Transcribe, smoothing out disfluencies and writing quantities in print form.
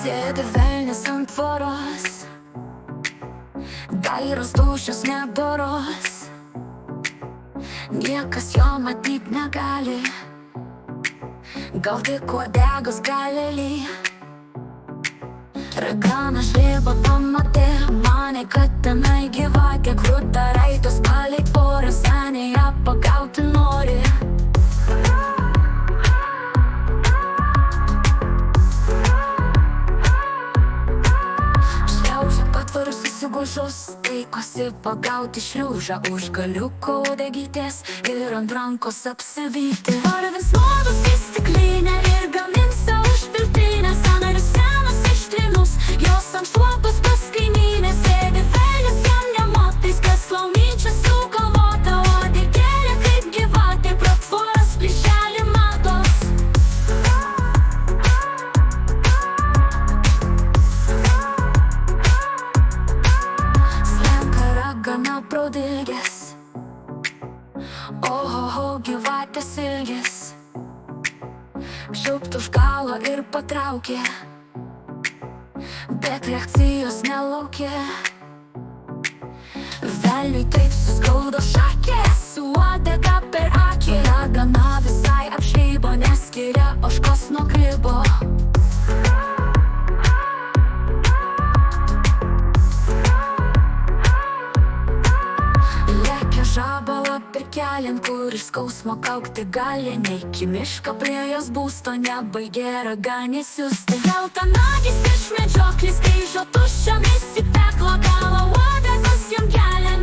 Sėdi velnias ant tvoros, dairos dūšios nedoros. Niekas jo matyt negali, gal tik uodegos galėly. Ragana žliba pamatė, manė, kad tenai gyvatė krūta raitos palei tvorą, seniai ją pagauti nori. Šliaužia patvarus susigužus, taikosi pagauti šliužą už galiuko uodegytės ir ant rankos apsivyti. Varvins nuodus į stiklinę ir gamins sau užpiltinę, sąnarius senas ištrinus, jos ant šluotos pas kaimynės. Sėdi velnias jam nematais, kas launyčia sugalvota, uodegėlė kaip gyvatė pro tvoros plyšelį matos. Slenka ragana pro dilgės, ohoho gyvatės ilgis. Šiupt už galo ir patraukė, bet reakcijos nelaukė. Velniui taip suskaudo šakės, uodega per akį. Ragana visai apšleibo, neskiria ožkos nuo grybo. Lekia žabala per kelią, kur iš skausmo kaukti gali. Neiki mišką prie jos būsto, nebaigė raganį siųsti. Geltonagis iš medžioklės grįžo tuščiomis į peklą galą, uodegos jam kelia